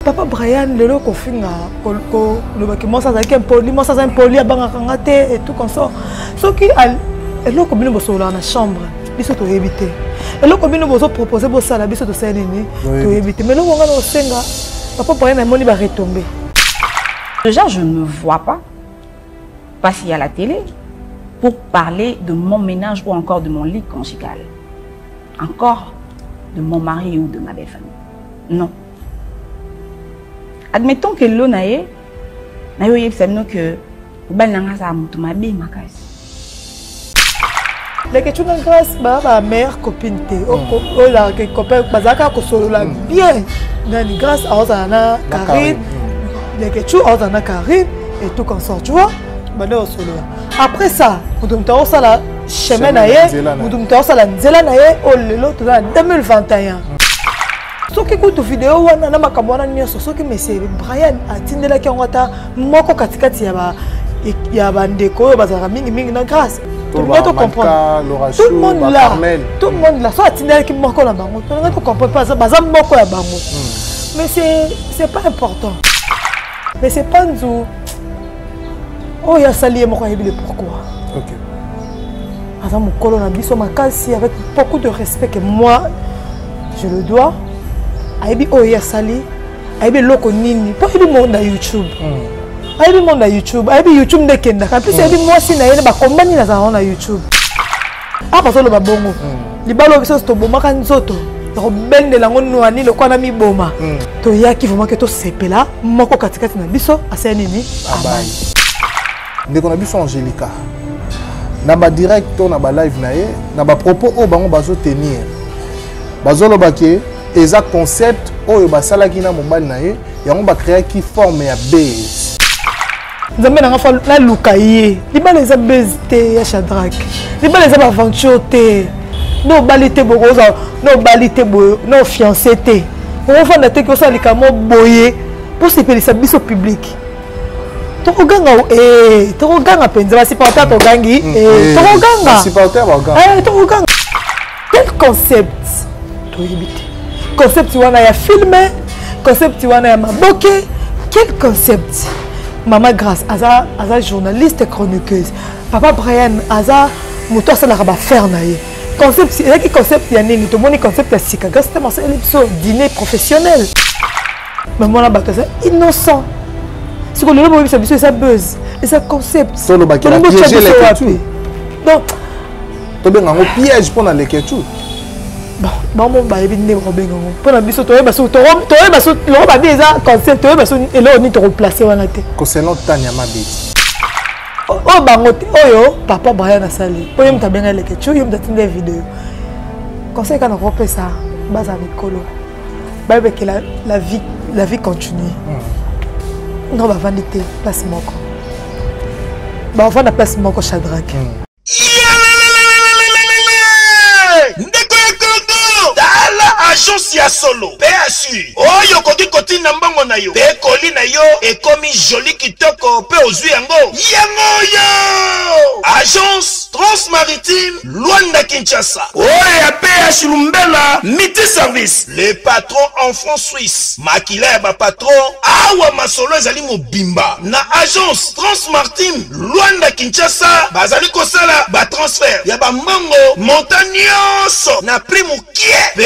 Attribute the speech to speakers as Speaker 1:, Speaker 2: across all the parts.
Speaker 1: Papa Brian, le lot qu'on fait, le bâtiment ça avec un poli, moi ça un poli à Bangakanate et tout comme ça. Ce qui a le lot comme nous bossons dans la chambre, ils sont éviter. Le lot comme nous bossons proposer pour ça la bise de Saint-Denis, to éviter. Mais nous on va au Senga, Papa Brian a moni va retomber.
Speaker 2: Déjà je ne me vois pas passer à la télé pour parler de mon ménage ou encore de mon lit conjugal, encore de mon mari ou de ma belle famille. Non. Admettons que l'eau naïe, naïe que bananga sa mutu mabe makasi.
Speaker 1: La question de grâce, ma mère copine te, la copain bazaka ko solo la bien. Nani grâce à Ozana Karine, la question Ozana Karine et tout comme ça, tu vois? Bande au solo. Après ça, nous devons ça la chemin naïe, nous devons ça la nzela naïe au lelo tout ça 2021. Ce qui écoute vidéo wana na makamwana nyoso soki monsieur Brian atindela ki ngota moko katikati ya bandeko bazara mingi na grâce. Tout le monde comprend. Tout le monde là. Tout le monde là. Soit atindela ki moko la bango. Tout le monde comprend pas ça bazam moko ya bango. Mais c'est pas important. Mais c'est pas nzou. Oh ya sali moko yebile pourquoi. OK. Azam mokolo na biso makasi avec beaucoup de respect que moi je le dois. Aibi oya sali aibi loko nini pas du monde à YouTube aibi monde à YouTube aibi YouTube ndekenda ka plus aibi moi si na yene ba combani na za na YouTube apa solo ba bongo libalo biso to boma ka nzoto to bende la ngono ani le kwa na mi boma to yaki vraiment que to sepela moko katikati na biso asa nini abai
Speaker 3: ndeko na biso Angelica na ba direct to na ba live na ye na ba propos o bango bazo tenir bazolo baké eza concept oyo basalaki na mobali na ye yango ba créer qui forme ya base
Speaker 1: nzambe na fa la lukaye libala eza base te ya Shadrack libala eza aventure te no balite bokoza no balite boyo no fiancé te on va na te ko sa likamo boye pour se pelisa biso public to ganga penza ba supporter to gangi to ganga
Speaker 3: supporter ba ganga
Speaker 1: to ganga quel concept to éviter concept wana ya filmer concept wana ya maboke quel concept maman grâce aza journaliste chroniqueuse papa Brian aza moto ça la ba faire na ye concept il y a concept ya nini to moni concept ya sika grâce tellement c'est un dîner professionnel mais moi là ba c'est innocent si on le voit ça ça buzz et ça concept
Speaker 3: solo ba qui la piéger les questions
Speaker 1: donc
Speaker 3: to ben un piège pour les questions.
Speaker 1: Bon, mon baby n'est pas bien. Pour la biso, toi, baso, toi, baso, le baby est un concept, toi, baso, et là on est replacé en la tête.
Speaker 3: Concernant Tania Mabé.
Speaker 1: Oh, bangote, oh yo, papa Brian a sali. Oh, y'a bien les questions, y'a bien des vidéos. Conseil quand on refait ça, base avec colo. Bah, avec la vie continue. Non, bah, vanité, place moko. Bah, on va la place moko Shadrack.
Speaker 4: Agence ya solo PSU oyo koki koti na mbango na yo pe koli na yo ekomi joli kitoko pe ozwi yango yo Agence Transmaritime Luanda Kinshasa oyo ya PSU Lumbela Miti Service le patron en France Suisse makila ya ba patron awa masolo ezali mobimba na Agence Transmaritime Luanda Kinshasa bazali kosala ba transfert ya ba mbango montagnons na prix mukie pe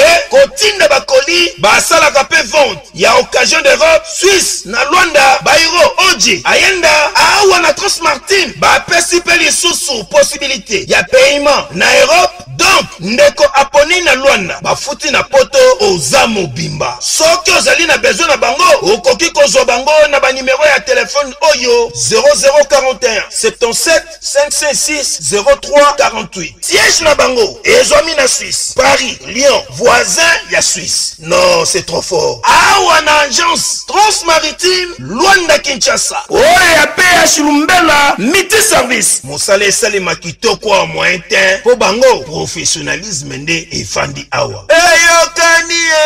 Speaker 4: tinda bakoli basala ka pe vente ya occasion d'Europe Suisse na Luanda Bairo Oji ayenda awa na Transmartine ba pesi pe lisusu possibilité ya paiement na Europe donc ndeko aponi na Luanda bafuti na poto ozamo bimba soki ozali na besoin na bango okoki kozwa bango na ba numéro ya téléphone oyo 0041 77 556 03 48 siège na bango ezwami na Suisse Paris Lyon voisin ya Suisse. Non, c'est trop fort. Awa na agence Transmaritime Luanda Kinshasa. Oya PH Lumbela Miti Service. Mosale sale makito kwa moyen temps. Po bango professionnalisme nde efandi awa. Eyo kanie.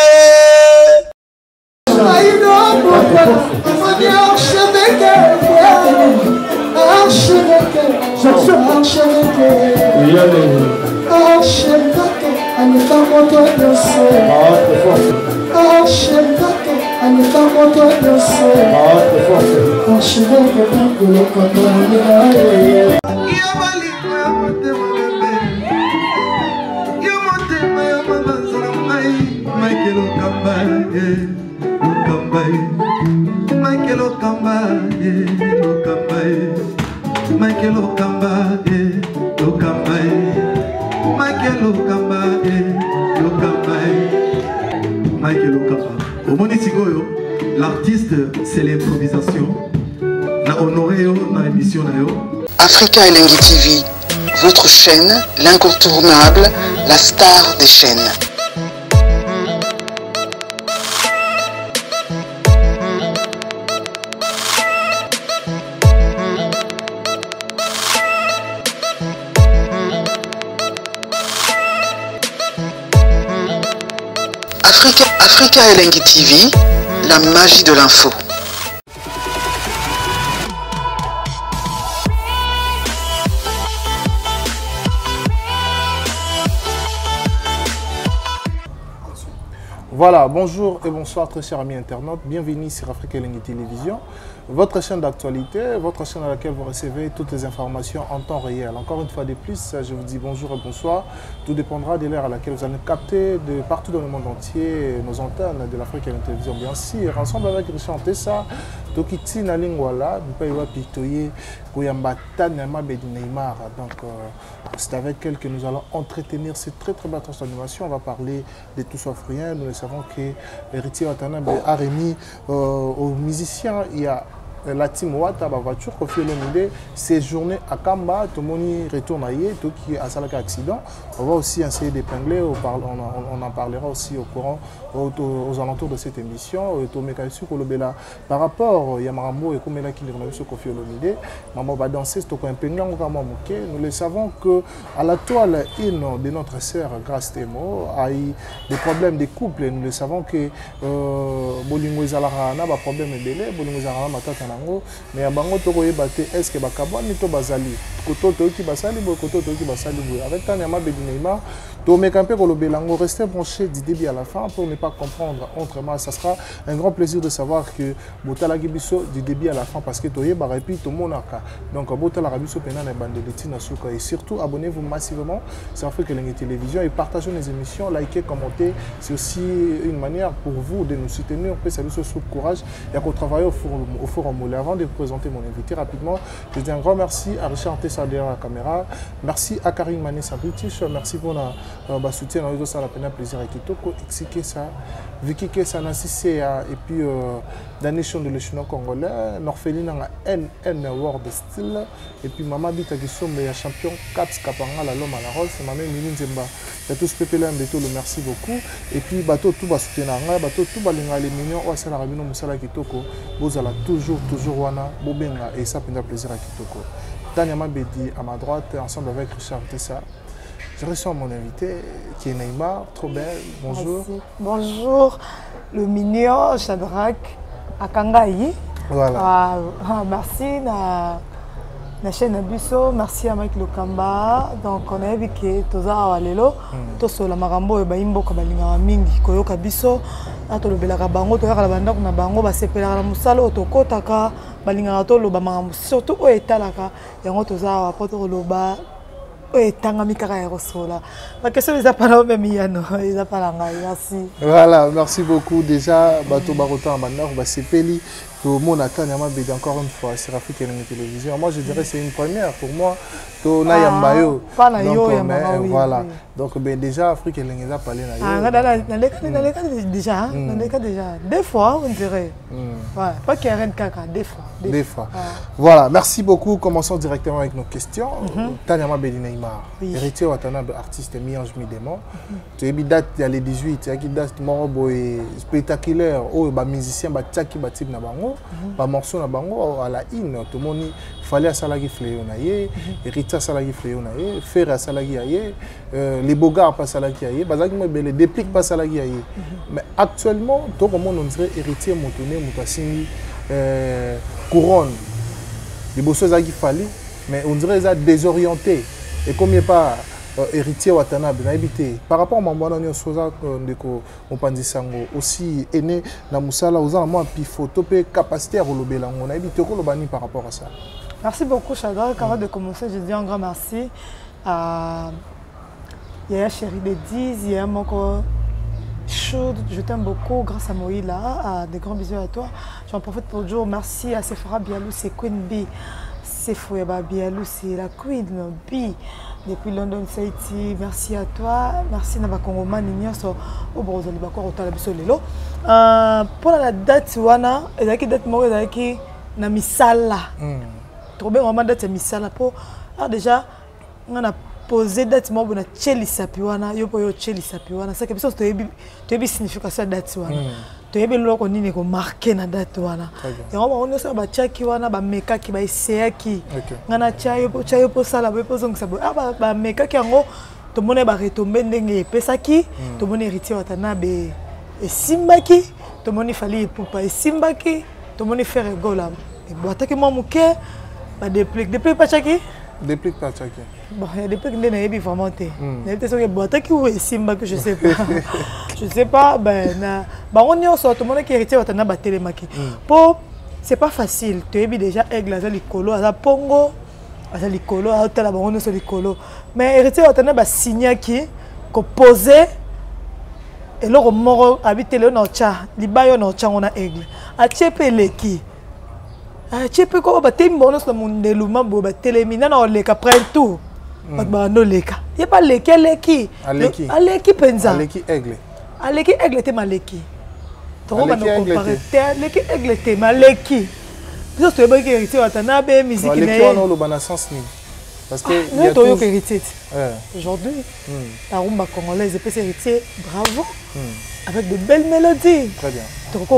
Speaker 5: L'artiste, c'est l'improvisation. Na honoré dans l'émission.
Speaker 6: Africa Elengi TV, votre chaîne, l'incontournable, la star des chaînes. Africa Elengi TV, la magie de l'info.
Speaker 3: Voilà, bonjour et bonsoir très chers amis internautes, bienvenue sur Africa Elengi Télévision, votre chaîne d'actualité, votre chaîne à laquelle vous recevez toutes les informations en temps réel. Encore une fois de plus, je vous dis bonjour et bonsoir, tout dépendra de l'heure à laquelle vous allez capter de partout dans le monde entier nos antennes de l'Africa Elengi Télévision, bien sûr, ensemble avec Richard Tessa, Tokiti Nalingwala, Bipaiwa Pitoye, Koyambata Nama Bedi Neymar. Donc c'est avec elle que nous allons entretenir cette très belle transformation. On va parler de tout sauf rien. Nous le savons que l'héritier Watanabe a remis aux musiciens, il y a la team Wata, la voiture, Kofi Olomide, séjourné à Kamba, tout le monde retourne à Yé, tout qui a un accident. On va aussi essayer d'épingler, on en parlera aussi au courant, aux alentours de cette émission. Par rapport à Yamarambo et Komela qui est sur Kofi Olomide, Maman va danser, nous le savons qu'à la toile, une de notre sœur, Grace Temo, a eu des problèmes de couple. Nous le savons que Bolingo Zalara n'a pas de problème de délai, Bolingo Zalara n'a mais bango to koyeba te est-ce que bakabwani to bazali koto to ki basali bo koto to ki basali bo avec Tanyama Bedi Neymar to mekampe ko lobelango restez branché du début à la fin pour ne pas comprendre autrement. Ça sera un grand plaisir de savoir que botala gibiso du début à la fin parce que toyeba repi to monaka donc botala gibiso pena na bande de tina suka et surtout abonnez-vous massivement sur Africa Elengi Télévision et partagez nos émissions, likez, commentez. C'est aussi une manière pour vous de nous soutenir, peut saluer ce courage et qu'on travaille au forum. Avant de vous présenter mon invité rapidement, je dis un grand merci à Richard Tessa derrière la caméra, merci à Karine Manessa British, merci pour le soutien, nous avons la peine plaisir à Kitoko, expliquer ça, Vicky Kessa Nassissé et puis la nation de l'échelon congolais, Norphéline a NN World Style, et puis Maman Bita qui sont les champions Caps Kapanga, la Loma la Rose, c'est Maman Minin Zemba. Il y a tous Pépélé Mbeto, le merci beaucoup. Et puis bateau tout va soutenir, bateau tout va les mignons, ou à la Rabino Moussala Kitoko, vous allez toujours wana bobenga et ça fait un plaisir à Kitoko. Tanyama Bedi à ma droite ensemble avec Richard Tessa. Je reçois mon invité qui est Neymar, trop belle. Bonjour.
Speaker 1: Merci. Bonjour, le mignon Shadrach Akangaï.
Speaker 3: Voilà.
Speaker 1: Merci na chaîne Abisso, merci à Mike Lokamba. Donc on a vu que toza awalelo to sola marambo e baimbo ka balinga mingi koyoka biso ato lobelaka bango to yaka banda na bango ba sepelaka musalo to kotaka balinga to loba marambo surtout o etalaka yango toza wa poto loba o etanga mikaka ya rosola. Ma question les appala même yano, les appala ngai. Merci.
Speaker 3: Voilà, merci beaucoup déjà bato barota banda ba sepeli. Tout le monde attend encore une fois sur Africa Elengi Télévision. Moi, je dirais que c'est une première pour moi. Donc, voilà. Donc, déjà, Africa Elengi a parlé.
Speaker 1: Déjà, des fois, on dirait. Pas qu'il y a rien de caca, des fois.
Speaker 3: Des fois. Voilà, merci beaucoup. Commençons directement avec nos questions. Tanyama Bedi Neymar, héritier Watanabe, artiste mi-ange mi-démon. Tu as une date, il y a les 18, il y a une date spectaculaire, où les musiciens battent battent na bango. Ba morceau na bango à la in tout le monde fallait à salagi fléo na ye Rita salagi fléo na ye faire à salagi aye les bogards pas salagi aye bazaki me belle déplique pas salagi aye mais actuellement tout le monde on dirait héritier motoné mutasini couronne les bossos zaki fallait mais on dirait ça désorienté et combien pas héritier Watanabe na ebité par rapport à Mambwana Nyosoza ndeko Mopanzisango aussi aîné na musala oza moi pi photo pe capacité à relobela ngo na ebité ko lobani par rapport à ça.
Speaker 1: Merci beaucoup Chadra. Avant de commencer, je dis un grand merci à Yaya Chéri de 10, Yaya Moko Chaud, je t'aime beaucoup grâce à Moïla, à des grands bisous à toi. J'en profite pour dire merci à Sephora Bialou, c'est Queen B, Sephora Bialou, c'est la Queen B depuis London City. Merci à toi, merci à Bakongoma Nignon au Brozoli Bakor au Talabiso Lelo. Pour la date wana, ezaki date moko ezaki na misala. Trop bien vraiment date misala pour déjà on a posé date moko na cheli sapiwana yo po yo cheli sapiwana ça que personne to yebi signification date wana to yebi loko nini ko marquer na date wana et on a ça ba chaki wana ba meka ki ba iseaki ngana chayo po sala po zonga sabo ba meka ki ngo to mona ba retomber ndenge pesaki to mona héritier Watanabe e simbaki to mona fali pupa e simbaki to mona faire gola et boata ki mo muke ba depuis pas chaki
Speaker 3: depuis pas chaki.
Speaker 1: Bon, il y a des trucs qui ne sont vraiment pas. Il y a des trucs qui sont Simba que je sais pas. Je sais pas. Ben, on y a sorti tout le monde qui héritier Watanabe télémaki. Pour c'est pas facile. Tu es déjà aigle, azali colo, azali pongo, azali colo, azali baron sur les colo. Mais héritier Watanabe signé qui posé et là on mort habité le nocha, libayo nocha on a aigle. A tchepele qui. Tu peux quoi battre mon os dans mon délouement pour battre les mines dans les cas prennent tout. Bah non les cas. Il y a pas lesquels les qui. Aleki penza.
Speaker 3: Aleki aigle.
Speaker 1: Aleki aigle te maleki. Trop va nous comparer. Aleki aigle te maleki. Vous savez bien que héritier Watanabe musique n'est.
Speaker 3: Aleki on a le bon sens ni. Parce que
Speaker 1: il y a tout héritier. Aujourd'hui, la rumba congolaise est héritier. Bravo. Avec de belles mélodies.
Speaker 3: Très bien.
Speaker 1: Donc,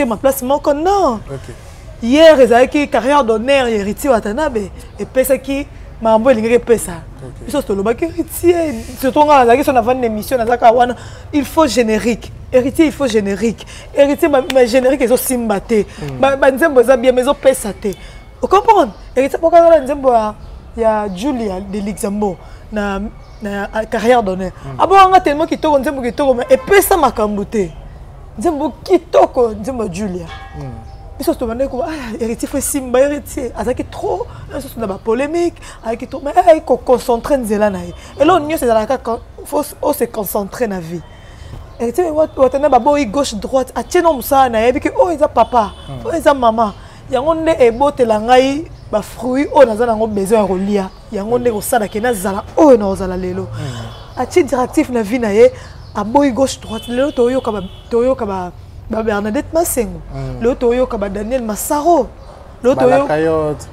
Speaker 1: ma place non. Hier, ils avaient une carrière d'honneur, héritier Watanabe, et pesa qui m'a envoyé pesa. Il faut générique. Héritier, il faut générique. Héritier, mais générique, ils ont simbaté. Vous comprenez? Héritier, il y a Julia de Luxembourg. Na carrière d'honneur. Abo anga tellement kitoko nzembo kitoko mais epesa makambo te. Nzembo kitoko nzembo Julia. Biso to bande ko héritier fait simba héritier azaki trop ça na ba polémique avec trop mais il faut concentrer nzela na ye. Et là on c'est la faut se concentrer na vie. Héritier Watanabe boy gauche droite a tient non ça na ye que oh ils a papa, oh ils a maman. Yango nde ebotela ngai ba fruit on a zango besoin relia yango nde ko sala ke na zala o na zala lelo a titre directif na vie na ye a boy gauche droite lelo toyo ka ba Bernadette Masengo lelo toyo ka ba Daniel Massaro lelo toyo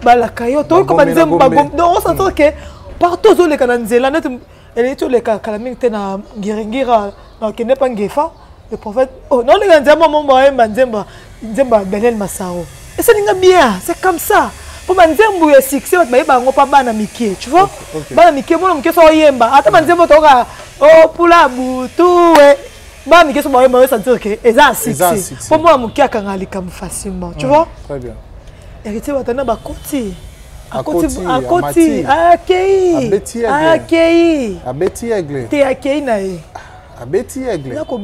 Speaker 1: ba la cayotte toyo ka ba nzembo ba gom donc on s'entend que partout zo le kananzela net elle est le ka kala mingi na ngiringira na ke ne pas ngefa le prophète oh non le nzembo mo nzemba Daniel Massaro. Et ça n'est bien, c'est comme ça. Pour manzembo ya succès, tu vas pas bana miké, tu vois? Bana miké, moi miké so yemba. Ata manzembo toka oh pula butu we. Bana miké so yemba, ça veut dire que eza succès. Pour moi miké akangali comme facilement, tu vois?
Speaker 3: Très bien.
Speaker 1: Héritier Watanabe akoti.
Speaker 3: Akoti.
Speaker 1: Akei.
Speaker 3: Abeti aigle.
Speaker 1: Te akei na ye.
Speaker 3: Abeti aigle.
Speaker 1: Nako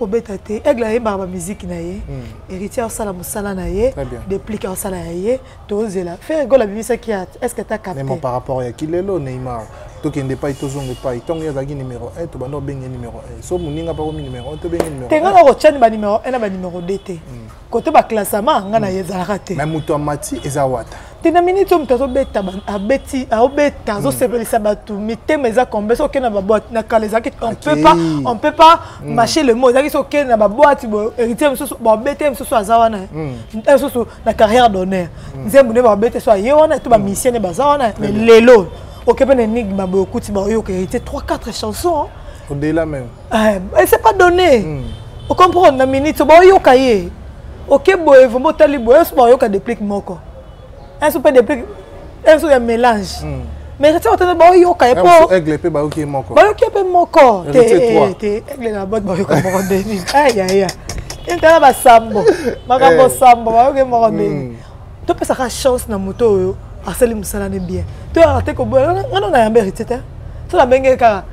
Speaker 1: beta te. Aigle aye ba musique na ye. Héritier sala musala na ye. Déplique sala na ye. Tozela. Faire gola bimisa ki at. Est-ce que tu as capté?
Speaker 3: Mais par rapport à Kilelo Neymar. Donc il n'est pas itozonge pas. Il tombe yazaki numéro 1, to bano bengi numéro 1. So muninga pa ko numéro 1, to bengi numéro 1.
Speaker 1: Tenga ko tchani ba numéro 1 na ba numéro 2 te. Côté ba classement ngana yezala te.
Speaker 3: Mais muto amati ezawata.
Speaker 1: Tina minute mtazo beta abeti aobeta zo sepelisa batu mitema eza kombe so kena ba boîte na kalezaki on peut pas mâcher le mot ezaki so kena ba boîte bo héritier msoso bo beta msoso azawana msoso na carrière d'honneur nzembu ne ba beta so yewana to ba mission ne bazawana mais lelo okepe na enigme ba okuti ba yo héritier 3-4 chansons
Speaker 3: au-delà même
Speaker 1: c'est pas donné on comprend na minute ba yo kaye OK boye vombo tali boye so ba yo ka déplique moko un super déplique un super mélange mais tu vois ba yo ka epo
Speaker 3: aigle pe ba yo ki moko
Speaker 1: ba yo ki pe moko te aigle na boîte ba yo ka moko deni aïe intana ba sambo makambo sambo ba yo ki moko deni to pesa ka chance na moto yo asali musala ne bien to arate ko boy ngana na yambe ritete to la benge ka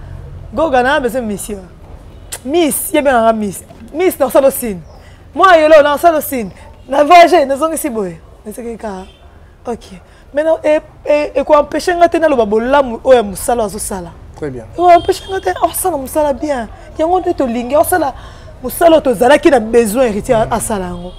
Speaker 1: goga na bese monsieur miss yebe na miss na salo sin moi yelo na salo sin na voyage na zongi si boy nese ka OK maintenant et quoi empêcher ngate na lo babolamu oya musala azo sala
Speaker 3: très bien
Speaker 1: o empêcher ngate o sala musala bien yango te to lingi o sala musala to zala ki na besoin héritier à sala ngo.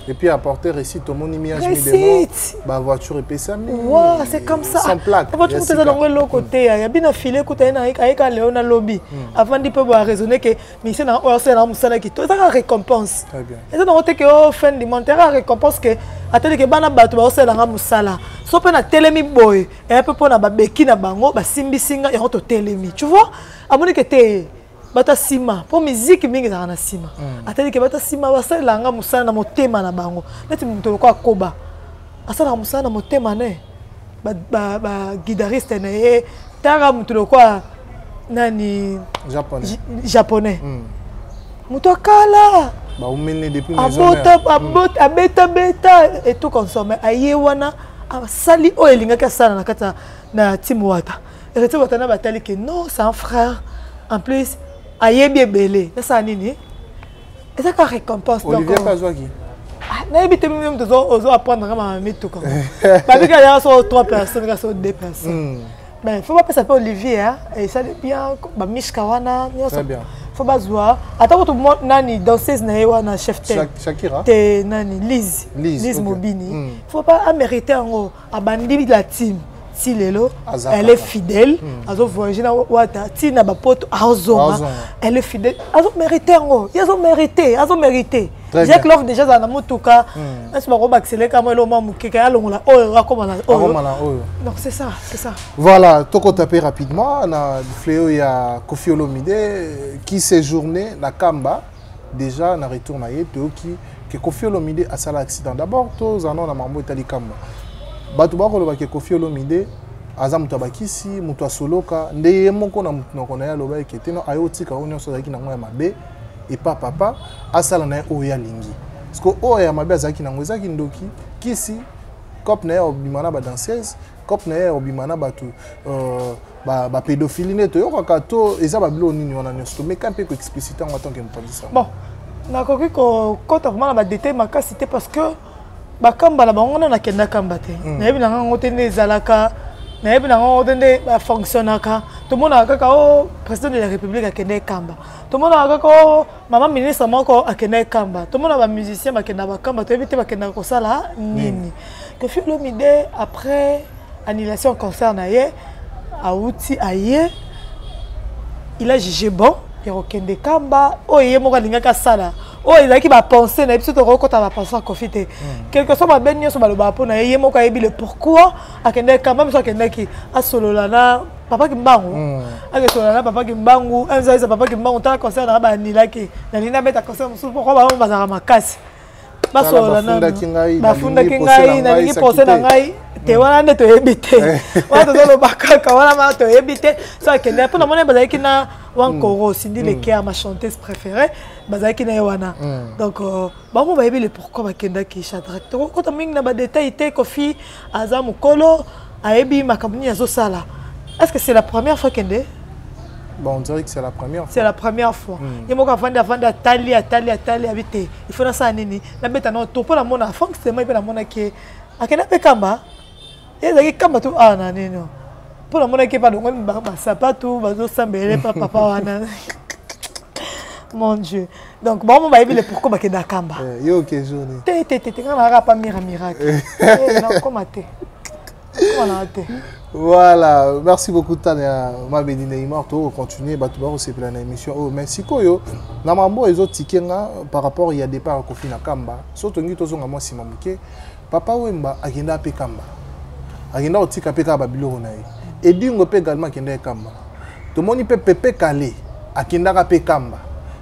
Speaker 3: Et puis apporter récit tout mon image mi bah voiture et pesa mi.
Speaker 1: Ouais, c'est comme ça.
Speaker 3: Sans plaque.
Speaker 1: La voiture c'est dans le côté, il y a bien filé côté na ka Léona lobby. Avant de pouvoir raisonner que mission na o c'est na musala ki to ça récompense.
Speaker 3: Très bien.
Speaker 1: Et ça dans côté que au fin du montaire récompense que ateli que bana bato ba o c'est na musala. So pe na telemi boy et un peu pour na ba beki na bango ba simbi singa et to telemi. Tu vois? Amoni que te bata sima pour musique mingi za na sima atali ke bata sima basala nga musana na motema na bango neti muto ko akoba asala musana na motema ne ba guitariste na ye tara muto ko nani japonais muto kala
Speaker 3: ba umene depuis maison
Speaker 1: abeta et tout consommer aye wana asali o elinga ka sala na kata na timwata et rete watana batali ke non c'est un frère en plus aye bien belé ça nini et ça ka récompense donc
Speaker 3: Olivier Kazwaki
Speaker 1: na ebite même to ozo apprendre ma mito comme ba bika ya so 3 personnes ka so 2 personnes mais faut pas passer pour Olivier hein et ça bien ba mishka wana
Speaker 3: très bien
Speaker 1: faut pas zoa attends tout monde nani danseuse na yewa na chef
Speaker 3: Shakira
Speaker 1: te nani Liz Mobini faut pas mériter en abandi la team si lelo elle est fidèle azo voyager na wata ti na ba poto azoma elle est fidèle azo mériter ngo yazo mériter j'ai que l'offre déjà na mutuka est-ce pas ko accélérer comme le mamu keka ya longola oyo akomana oyo donc c'est ça
Speaker 3: voilà toko taper rapidement na fléau ya Koffi Olomide qui séjourné na Kamba déjà na retour na ye to qui que Koffi Olomide a sala accident d'abord tous en na mambo etali Kamba bato bakoloba ke Koffi Olomide aza mutu abakisi mutu asoloka nde ye moko na mutu na kona ya loba ekete no ayo tika onyo so zaki na ngoya mabe et pas papa asala na oyo ya lingi parce que oyo ya mabe azaki na ngo ezaki ndoki kisi cop na ya obimana ba danseuse cop na ya obimana bato ba pédophilie ne to yoka to eza ba bilo nini wana nyosto mais quand peut expliciter en tant que mpandisa
Speaker 1: bon na koki ko kota vraiment ba détail makasi te parce que bakamba la bango na kenda kamba te na yebi na ngo te ne zalaka na yebi na ngo te ne ba fonctionnaka to mona kaka o président de la république akende kamba to mona kaka o mama ministre moko akende kamba to mona ba musicien bakenda bakamba to yebi te bakenda ko sala nini que Koffi Olomide après annulation concert na ye auti aye il a jugé bon et okende kamba o ye moko lingaka sala oh il a qui va penser na biso to kokota va penser Koffi te quelque soit ba ben nyoso ba lo ba pona ye moko ayebi le pourquoi akende kamba biso akende ki asolola na papa ki mbangu akesolola na papa ki mbangu enza papa ki mbangu ta concert na ba nilaki na nina beta concert musu pourquoi ba bazaka makasi basolola na bafunda kingai na lingi penser na ngai te wana nde to yebite wana to lo bakaka wana ma to yebite so akende pona mona bazaki na Wankoro Cindy Lekia ma chanteuse préférée bazaki na wana donc bango ba yebi le pourquoi bakenda ki Shadrack to ko to mingi na ba détail te Koffi aza mukolo ayebi makamuni azo sala est-ce que c'est la première fois kende
Speaker 3: bon on dirait que c'est la première fois
Speaker 1: c'est la première fois yemo ka vanda tali habite il faut na ça nini na beta no to pour la mona fonctionnement et la mona ki akenda pe kamba ezaki kamba to ana nini pour la monnaie qui pas donc même sapatou bazo sambele papa wana mon dieu donc bon on va éviter pourquoi ba kenda kamba
Speaker 3: yo que journée
Speaker 1: te ngana pas miracle non comment
Speaker 3: voilà merci beaucoup Tania Mabedi Neymar to continuer ba to ba se plan émission oh merci koyo na mambo ezo tikenga par rapport il y a départ Koffi na kamba surtout ngi to zonga moi sima muke papa wemba agenda pe kamba agenda otika pe ka ba biloko na ye et dingo pe également kende kamba to moni pe pepe calé akenda ka pe kamba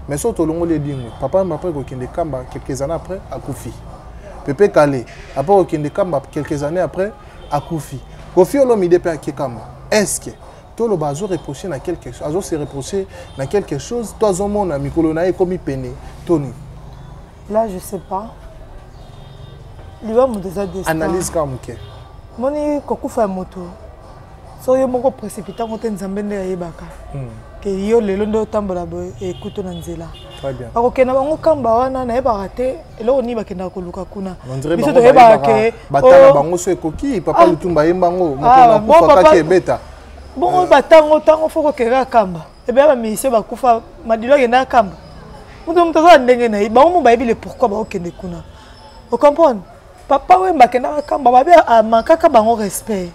Speaker 3: mais surtout longo le dingo papa après ko kende kamba quelques années après akufi pepe calé après ko kende kamba quelques années après akufi Koffi Olomide pe akekamba est-ce que to lo bazo reprocher na quelque chose azo se reprocher na quelque chose toi zomona mikolo na e komi pene Tony
Speaker 1: là je sais pas lui va me déjà
Speaker 3: analyse comme que
Speaker 1: moni kokufa moto so yo moko précipita ngote nzambe nde ayebaka ke yo lelo ndo tambola boy ekuto na nzela
Speaker 3: très bien
Speaker 1: akokena bango kamba wana na yebaka te eloko ni bakenda koluka kuna
Speaker 3: biso to yebaka ke batana bango so ekoki papa lutumba yembango moko na kufa kaki ebeta
Speaker 1: bon batango tango foko kera kamba ebe ba mission bakufa madilo kenda kamba muto za ndenge na ba mo ba yebile pourquoi ba okende kuna vous comprenez papa wemba kenda kamba ba bia mankaka bango respect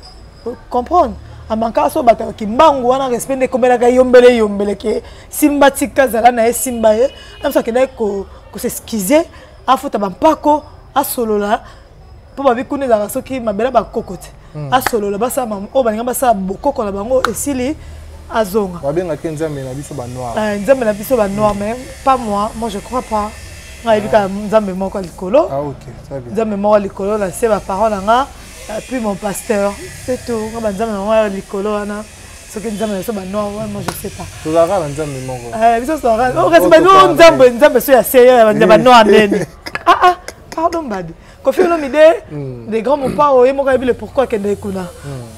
Speaker 1: comprendre amanka so bata kimbangu wana respect ne komela ka yombele ke simba tika zala na simba ye amsa kenda ko s'excuser afuta bampako asolola po ba bikune za soki mabela ba kokote asolola basa mam o baninga basa bokoko na bango esili azonga
Speaker 3: ba benga nzambe na biso ba noir
Speaker 1: nzambe na biso ba noir mais pas moi je crois pas nga ebika nzambe moko likolo
Speaker 3: ah OK très bien
Speaker 1: nzambe moko likolo na se ba parole nga puis mon pasteur c'est tout nga nzambe moko likolo wana soki nzambe so ba noir moi je sais pas
Speaker 3: to la ra nzambe moko
Speaker 1: biso so ra o kasi ba no nzambe so ya seya ba noir nene pardon badi Kofi Olomide des grands mon pas et moko ebile pourquoi kende kuna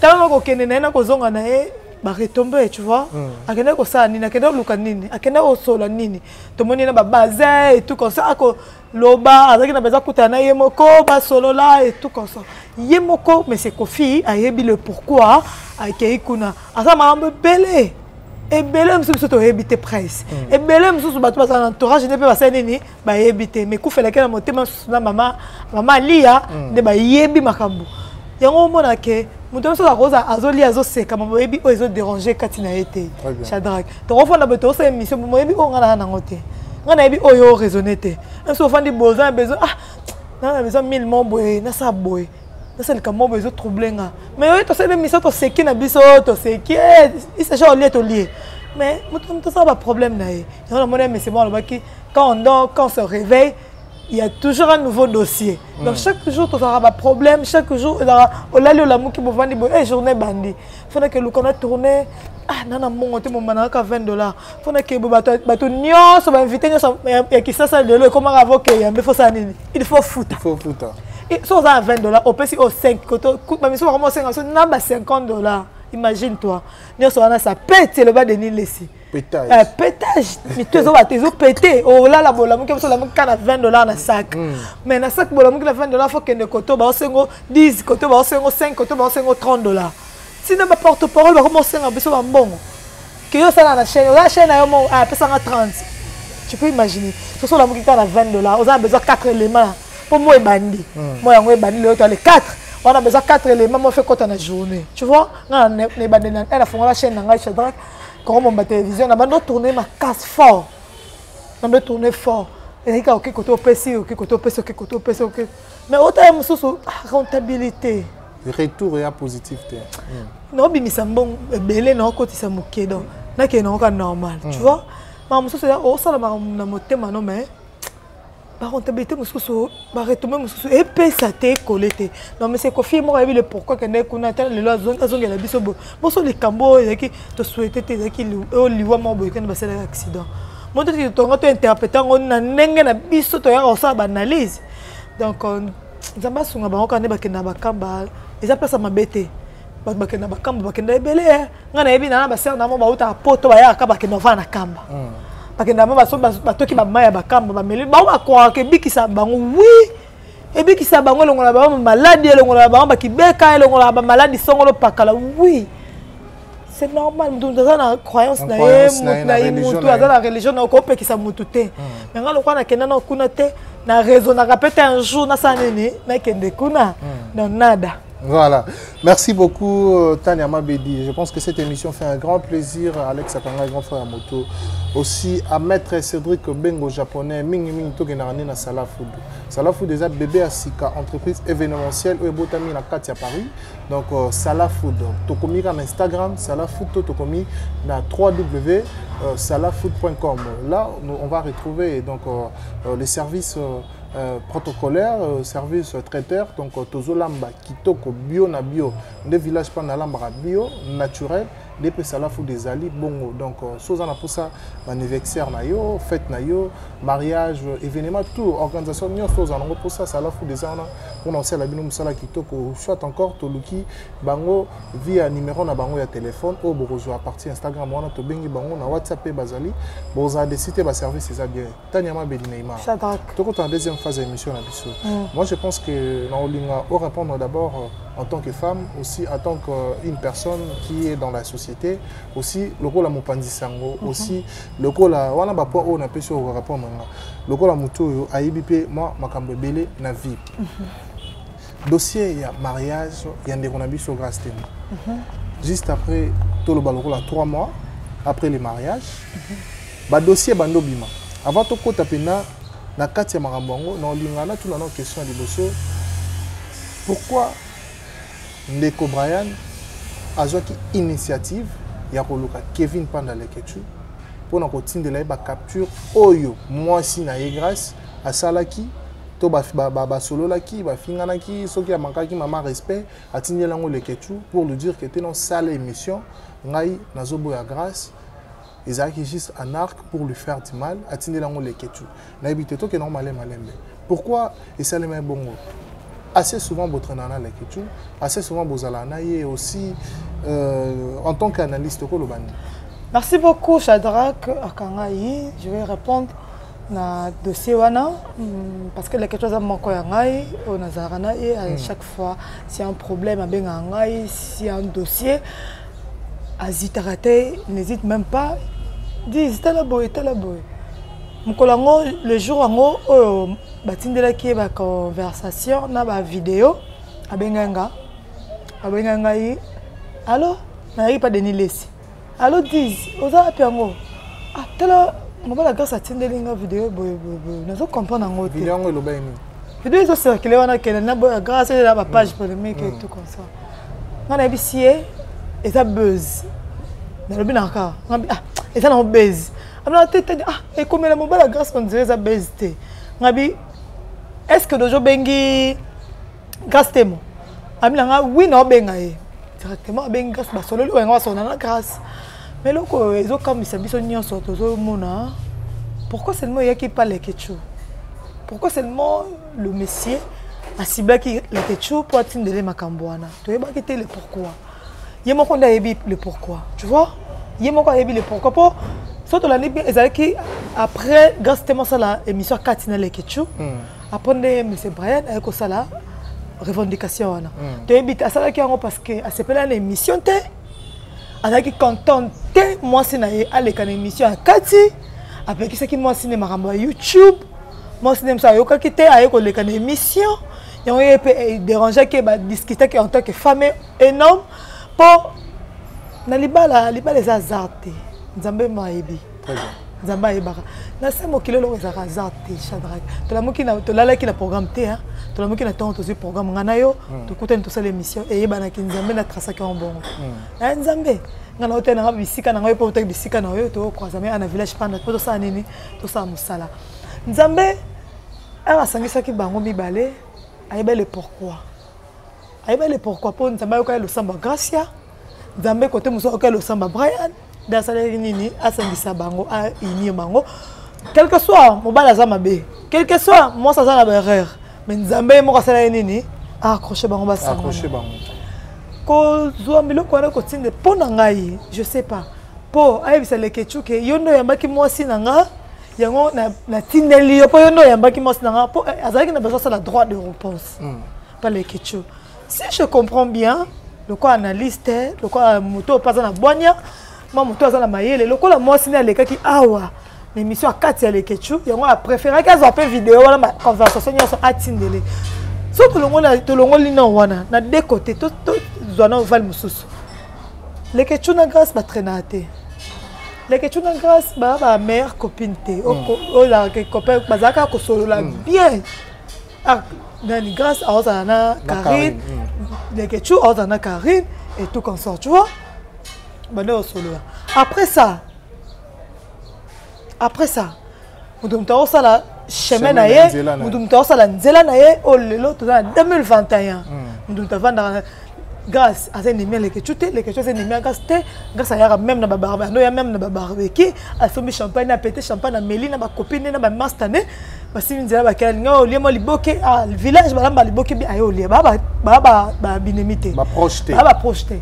Speaker 1: tellement ko kende na kozonga na e ba retomber tu vois akende ko sa nini akende luka nini akende o sola nini to moni na ba base et tout comme ça ko loba azaki na beza kutana ye moko ba solola et tout comme ça ye moko mais c'est Kofi ayebi le pourquoi akei kuna asa mambe belé et belé msusu to hebite price et belé msusu bato basa entourage ne peut pas nini ba hebite mais kufela kena motema na mama lia de ba yebi makambo yango mona ke muto so la rosa azoli azoseka mambo yebi o ezo déranger katina été Shadrach to ofanda beto so émission mo yebi o ngana na ngote ngana yebi o yo raisonner te so ofandi besoin na besoin 1000 mombo na sa boy na sa le mombo ezo troubler nga mais yo to se émission to seki na biso to seki il s'agit lié to lié mais muto ça ba problème na ye on a monnaie mais c'est bon le baki quand on dort quand on se réveille il y a toujours un nouveau dossier. Donc chaque jour, tu auras un problème, chaque jour, on a le lamour qui me vend des journée bandit. Il faut que l'on a tourné, nana mon mon manaka $20. Il faut que bateau nios, on va inviter et qui ça de le comment avocat, il faut ça il faut foutre.
Speaker 3: Il faut foutre.
Speaker 1: Et si on a $20, on peut si au 5 côté, mais si on vraiment 50, on a $50. Imagine-toi. Nios on a ça pète le bas de Nil ici.
Speaker 3: Pétage.
Speaker 1: Pétage. Mais tu as pété. Oh là là, la mouke la mouke a $20 dans sac. Mais dans sac la mouke a $20 faut que ne koto ba sengo 10 koto ba sengo 5 koto ba sengo $30. Si na ba porte-parole ba commencer à biso ba mbongo. Que yo sala na chaîne yo mo a pesa 30. Tu peux imaginer. Ce la mouke a $20, on a besoin 4 éléments pour moi bandi. Moi yango bandi le les 4. On a besoin 4 éléments moi fait quoi dans la journée. Tu vois? Na ne bandi na elle a fond la chaîne na Shadrach. Quand on ma télévision, on a tourné ma casse fort. On a tourné fort. Et il OK côté PC, OK côté PC, OK côté PC, OK. Mais autant rentabilité.
Speaker 3: Retour et positif.
Speaker 1: Non, mais ça bon belé non côté ça moqué donc. Na que non normal, tu vois? Mais mususu o sala na motema non mais ba rentabilité mususu ba retomber mususu et pesa te collecté. Non mais c'est Kofi moi le pourquoi que ne kuna tel le azonga la biso bo. Boso le cambo yaki to souhaiter te yaki o liwa mo boy kana ba sala accident. Moi to to interpréter on na ndenge na biso to ya osa ba analyse. Donc nzamba sunga ba okane ba kena ba kamba eza pesa mabete. Ba kena ba kamba ba kena ebele ngana yebi na ba ser na mo ba uta poto ba ya ka ba kena va na kamba. Parce que d'abord batoki ba maya ba kamba ba meli ba wa kwa ke bikisa bango oui et bikisa bango longola ba maladie longola ba kibeka longola ba maladie songolo pakala oui c'est normal nous dans la croyance na ye mutu dans la religion na ko pekisa mutu te mais ngalo kwa na kenda na kuna te na raison na répéter un jour na sa nene na kende kuna non nada.
Speaker 3: Voilà. Merci beaucoup Tania Mabedi. Je pense que cette émission fait un grand plaisir à Alex Akanga, grand frère à Moto. Aussi à Maître Cédric Bengo japonais, Mingi Mingi Togenarane na Sala Food. Sala Food déjà bébé à Sika, entreprise événementielle au Botami na Katia Paris. Donc Sala Food. Tokomi na Instagram, Sala Food Tokomi na www.salafood.com. Là on va retrouver donc les services protocolaire, service traiteur, donc Tozolamba, Kitoko, bio na bio, des villages panalamba bio, naturel, depuis ça là faut des alliés bongo donc chose on a pour ça anniversaire na yo fête na yo mariage événement tout organisation nous chose on a pour ça là faut des ans pour lancer la bino musala kitoko soit encore to luki bango via numéro na bango ya téléphone au bozo à partir Instagram on a to bengi bango na WhatsApp et bazali boza décider ba service c'est bien tanyama bedinaima to ko en deuxième phase d'émission na biso moi je pense que na olinga au répondre d'abord en tant que femme aussi en tant qu'une personne qui est dans la société aussi le rôle à Mopandi Sango aussi le rôle à wana ba point on a pu sur répondre le rôle à muto AIBP moi makambo belé na vie dossier il y a mariage il y a des on a vu sur grâce juste après tout le balon là 3 mois après le mariage ba dossier bando bima avant to ko tapena na kati ya makambo na lingana tout na question de dossier pourquoi Ndeko Brian a joué initiative ya koluka Kevin Pandaleketu pour na kotindela ba capture oyo moi si na grâce à salaki to ba solo laki ba fingana ki soki ya mankaki mama respect atindela ngo leketu pour lui dire que était dans salle émission ngai nazobo ya grâce ezaki juste un arc pour lui faire du mal atindela ngo leketu na ebité to ke normal malembe pourquoi et ça les mêmes bongo assez souvent votre nana l'écriture, assez souvent Bozalana et aussi en tant qu'analyste Kolobani.
Speaker 1: Merci beaucoup Shadrach Akangaï. Je vais répondre na dossier wana parce que les quelque chose à mon koyangai au Nazarana et à chaque fois s'il y a un problème à bengangai, s'il y a un dossier azitarate n'hésite même pas dis t'as la boy Mkolango le jour ango batindela ki ba conversation na ba vidéo abenganga yi allo na yi pas de nilesi allo dis oza apiango ah tela mobala grâce à tindelinga vidéo boy nazo comprendre ango te
Speaker 3: vidéo ngo lo bayini
Speaker 1: vidéo zo circuler wana kele na boy grâce à la page polémique et tout comme ça ngana bisie et ça buzz na lobinaka ah et ça na buzz et comme la mobile grâce on dirait ça baisé ngabi est-ce que dojo bengi grâce temo amilanga oui na benga directement bengi grâce ba solo lo nga sona na grâce mais loko ezo comme ça biso nyonso tozo mona pourquoi seulement il y a qui parle quelque pourquoi seulement le monsieur a ciblé qui la quelque pour atteindre makambwana to yeba ki le pourquoi yemo ko nda yebi le pourquoi tu vois yemo ko yebi le pourquoi pour surtout l'année bien ezalaki après grâce tellement ça la émission Katina Lekechu après M. Brian avec ça la revendication wana to ebita ça qui parce que à s'appelle une émission té avec content té moi c'est na aller kan émission à Kati avec ce qui moi c'est makambo YouTube moi c'est ça yoka kité avec le kan émission y a peut déranger que ba discuter en tant que femme énorme pour na libala les azartés Nzambe maebi.
Speaker 3: Très bien.
Speaker 1: Nzamba ebaka. Na se mokilo lo za razate Shadrach. To la moki na to la ki na programme te hein. To la moki na temps to ce programme ngana yo to kutana to sala émission et yeba ki Nzambe na trasaka en bon. Na Nzambe ngana hotel na bisika na ngoyo po to bisika na yo to croiser na village panda to sa nini to sa musala. Nzambe a sangisa ki bango mibale ayeba le pourquoi. Ayeba le pourquoi pour Nzambe yo ka le samba Gracia. Nzambe côté muso ka le samba Brian. Dans sa nini asangisa bango a ini bango quel que soit mobala za mabe quel que soit moi ça za na erreur mais Nzambe mo ka sala nini accrocher bango ba sa
Speaker 3: accrocher bango
Speaker 1: ko zo milo ko na ko tinde pona ngai je sais pas po ayebisa lekechu ke yondo yambaki mwasi nanga yango na tindeli yo po yondo yambaki mwasi nanga po azalaki na besoin la droit de réponse pas lekechu si je comprends bien le quoi analyste le quoi moto pas na boanya moi moto azana mayele lokola moi sina lekaki awa l'émission à Kati ya lekechu yango a préféré qu'elles ont fait vidéo wana ma conversation nyoso atindele so to longo lina wana na deux côtés to zona val mususu lekechu na grâce ba traînate lekechu na grâce ba mère copine te o la copain bazaka ko solo la bien ah nani grâce à ozana Karine lekechu ozana Karine et tout consort tu vois. Après ça, nous devons faire la chemin naie, nous devons faire la nzela naie au lelo 2021. Nous devons vendre grâce à ces ennemis les que tu les que tu ces ennemis grâce à même na barbecue no ya même na barbecue a sombi champagne a pété champagne na Méline na ba copine na ba mastane ba siminzela ba kalinga olie mo liboke ah le village ba lamba liboke bi ayo olie ba binemité
Speaker 3: ba projeter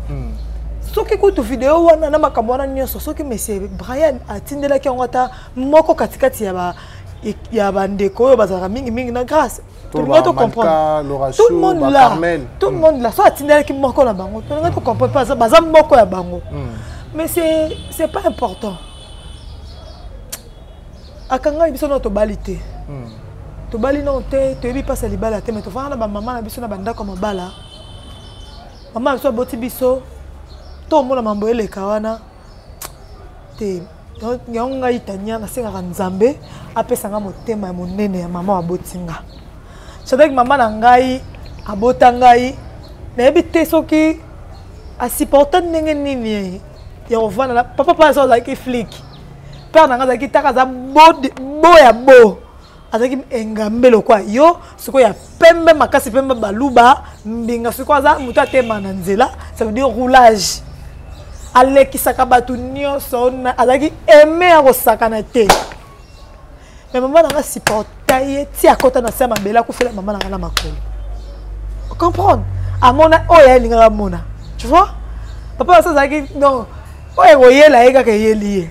Speaker 1: soki kutu vidéo wana na makambo wana nyonso soki monsieur Brian atindelaki yango ata moko katikati ya bandeko oyo bazalaka mingi na grâce tout le monde comprend tout le monde là tout le monde là so atindelaki moko na bango tout le monde comprend pas baza moko ya bango mais c'est pas important akanga biso no to balité to bali non te to yebi pas libala te mais to fana ba maman na biso na banda comme bala maman biso boti biso to mona mambo eleka wana te nyonga itania na senga nzambe apesanga motema ya monene ya mama abotinga c'est-à-dire maman na ngai abota ngai na yebi te soki asupporter ndenge nini ya ovana na papa pa so like flic père na ngai taka za bo ya bo azaki engambelo kwa yo siko ya pembe makasi pembe baluba mbinga siko za mutu atema na nzela ça veut dire roulage alekisaka batu nyonso azaki aimé akosakana te mais maman nanga supporta ye ti akota na sema bela kufela maman nanga na makolo comprendre amona oya elinga mona tu vois papa ça azaki non oya oyela eka ke yeli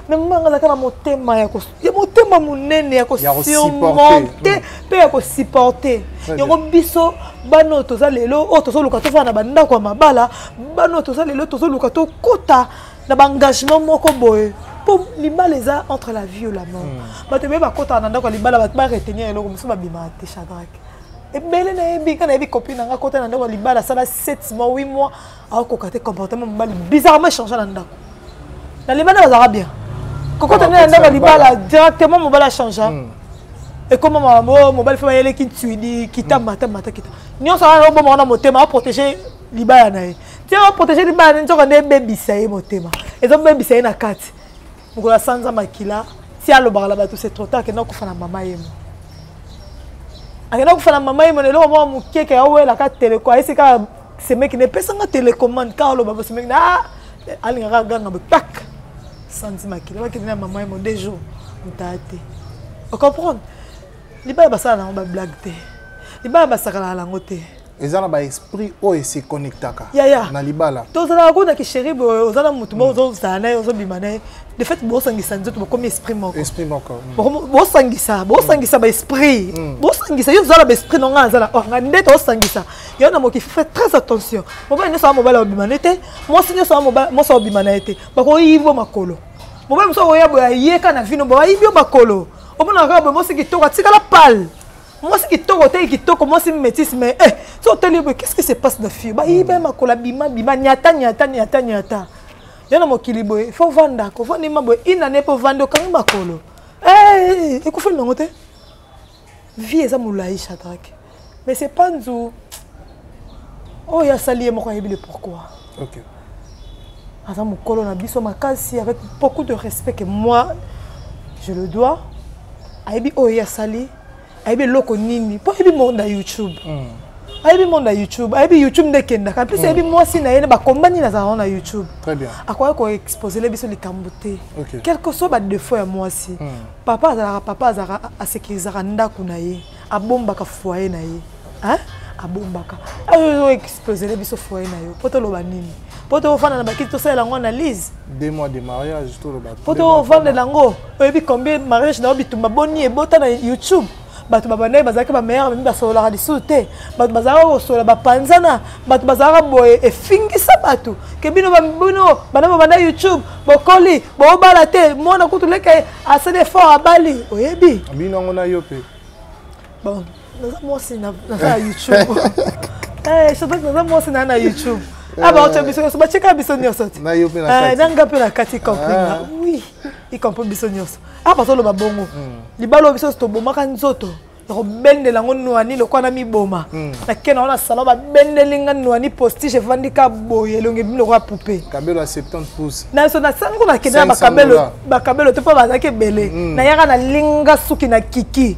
Speaker 1: mais maman nanga zakana motema ya motema munene ya ko surmonter pe ya ko supporter yongo biso bano toza lelo o tozo luka to fana banda kwa mabala bano toza lelo tozo luka to kota na engagement moko boye pour libala eza entre la vie et la mort bato be bakota na ndako libala bato ba retenir eloko musu babima te Shadrach ebele na yebi kana yebi copine nga kota na ndako libala sala 7 mois 8 mois akoka te comportement mobali bizarrement changer na ndako na libala bazara bien kokota na ndako libala directement mobala changer et comment maman mobile fait aller qui tuidi qui t'a matin kita nyon ça va bon on motema à protéger libaya na tiens on protéger libaya nzo ka ne baby sai motema et donc baby sai na kati ngo la sanza makila si alo barala ba tout c'est trop tard que non ko fana mama yemo akena ko fana mama yemo le lo mo mukeke ya we la ka tele ko ese ka ce mec ne pesa nga télécommande car lo ba ce mec na ali nga ganga ba tak sanza makila ba kina mama yemo des jours mutaate on comprend libala basala na ba blague te libala basakala la ngote
Speaker 3: ezana ba esprit o e se connectaka na libala
Speaker 1: tozala ko na ki chéri bo ozala mutu bo ozana ozo bimane de fait bo sangisa nzoto bo comme esprit moko bo sangisa ba esprit bo sangisa yo zala ba esprit no ngazala o ngande to sangisa yo na mo ki fait très attention bo ba ne so mo bala bimane te mo sinyo so mo so bimane te ba ko yibo makolo bo ba so ya bo yeka na vino bo yibo makolo au moins arabe moi c'est qui toque tika la pal moi c'est qui toque moi c'est métis mais so tell you qu'est-ce qui se passe dans fille ba ibe makola bima nyata yana mokili boy faut vendre ko vendre ma boy ina ne po vendre quand makolo ekufa nongote vie eza moulaï Shadrach mais c'est pas nzu oh ya salié moko yebile pourquoi
Speaker 3: OK
Speaker 1: asa mokolo na biso makasi avec beaucoup de respect que moi je le dois aibi oya sali aibi loko nini po aibi monde à YouTube aibi monde à YouTube aibi YouTube ndekenda ka plus aibi moi si na yene ba kombani na za na YouTube
Speaker 3: très bien
Speaker 1: akoya ko exposer les biso likambote quelque soit ba défaut ya moi si papa azara a sécuriser ndako na ye abomba ka foyer na ye abombaka ayo exposer les biso foyer na yo poto lo banini poto fana na bakiti to sala ngo analyse
Speaker 3: 2 mois de mariage tout le bateau
Speaker 1: poto vendre lango oyebi combien mariage na bitumba boni e bota na YouTube bato babane bazaka ba meilleur même basola di soute bato bazaka osola ba panzana bato bazaka boye e fingisa bato ke bino bana bana YouTube bokoli bo bala te mona kutuleka assez de fort abali oyebi
Speaker 3: bino ngona yo pe
Speaker 1: bon moi c'est na YouTube je sais que moi c'est na YouTube bah tu biso so ba cheka biso nyonso
Speaker 3: na yo pe na kati
Speaker 1: nanga pe na kati comprendre oui il comprend biso nyonso parce que lo babongo libalo biso to bomaka nzoto ko bende lango nwani lo kwa na miboma na kena ona sala ba bende linga nwani postiche vandika boye longe bino kwa poupée
Speaker 3: kabelo à 70 pouces
Speaker 1: na so na sango na kena ba kabelo to pa bazake belé na yaka na linga suki na kiki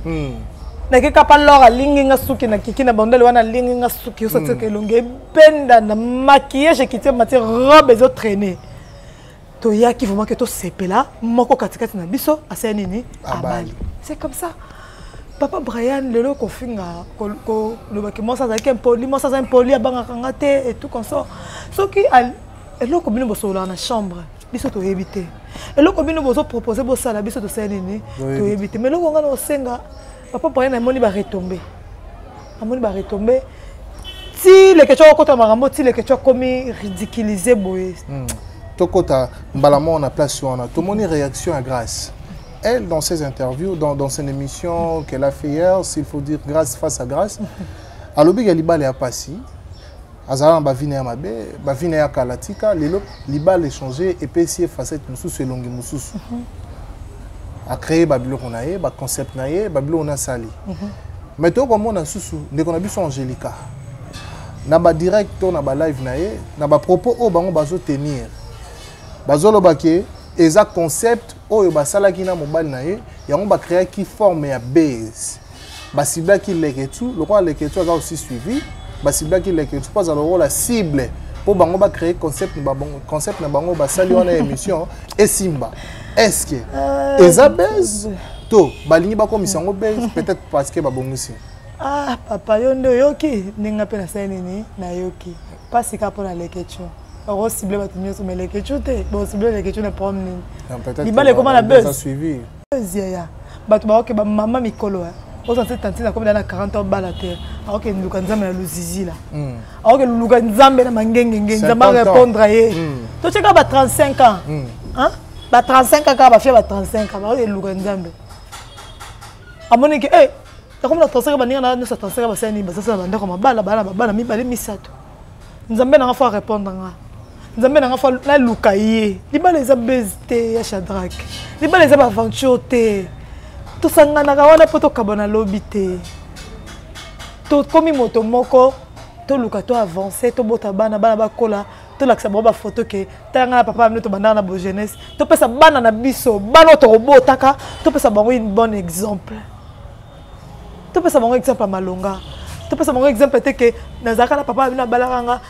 Speaker 1: nakeka pa lora lingi nga suki na kiki na bandele wana lingi nga suki yo satse ke longe benda na maquillage qui matière robe ezo traîner to yaki vraiment que to sepela moko katikati na biso asa nini abali c'est comme ça papa Brian lelo ko finga ko le baki mo sa zaki impoli abanga kanga te et tout comme ça soki eloko bino bosola na chambre biso to éviter eloko bino bozo proposer bo sala biso to sa nini to éviter mais eloko ngana osenga papa Brian amoni ba retomber si les questions kota marambo ti les questions komi ridiculiser boye
Speaker 3: tokota mbalamo on a place sur on a tout moni réaction à Grâce. Elle, dans ses interviews, dans son émission qu'elle a fait hier, s'il faut dire Grâce face à Grâce, à l'obé Galibal est à Passi, Azaran Bavine à Mabé, Bavine à Kalatika, Libal est changé et puis si facette Moussous et Longi Moussous. A créé Babylone on a eu, concept naïe, Babylone on a sali. Mais toi comme on a sous, dès qu'on a vu son Angélica, naba direct, on a live naïe, naba propos au bango bazo tenir, bazo lo baké. Et ça concept oyo basala kina mobile na ye yango ba créer qui forme ya base ba cible qui leketu le roi leketu a aussi suivi ba cible qui leketu pas alors la cible pour bango ba créer concept na bango basali wana émission et simba est-ce que eza base to balingi ba komisa ngo base peut-être parce que ba bongosi
Speaker 1: papa yondo yoki ninga pe na senini na yoki pas sika pour la leketu. On cible va tenir sur mes lequettes, bon cible les lequettes ne prennent ni. Il va comment la buzz.
Speaker 3: Suivi.
Speaker 1: Zia. Bah tu vois que maman Mikolo, on s'en sait tanti na comme dans 40 ans bas la terre. Alors que nous kanzambe na luzizi là. Alors que nous kanzambe na mangenge nzamba répondre à yé. Tu sais quand ba 35 ans. Hein? Ba 35 ans quand ba faire ba 35 ans. Alors que nous kanzambe. Amoni que eh comme la 35 ans ba ninga na 35 ans ba sani ba ça ba ndako mabala mi bale misato. Nzambe na fa répondre nga. Nzambe na fa na lukaye libala eza bezte ya Shadrach libala eza aventure te to sangana ka wana poto kabona lobby te to komi moto moko to luka to avancer to bota bana bakola to lakisa ba photo ke tanga papa amne to banda na bo jeunesse to pesa bana na biso bana to robotaka to pesa bango une bonne exemple to pesa bango exemple malonga to pesa bango exemple te ke nazaka na papa amne balaranga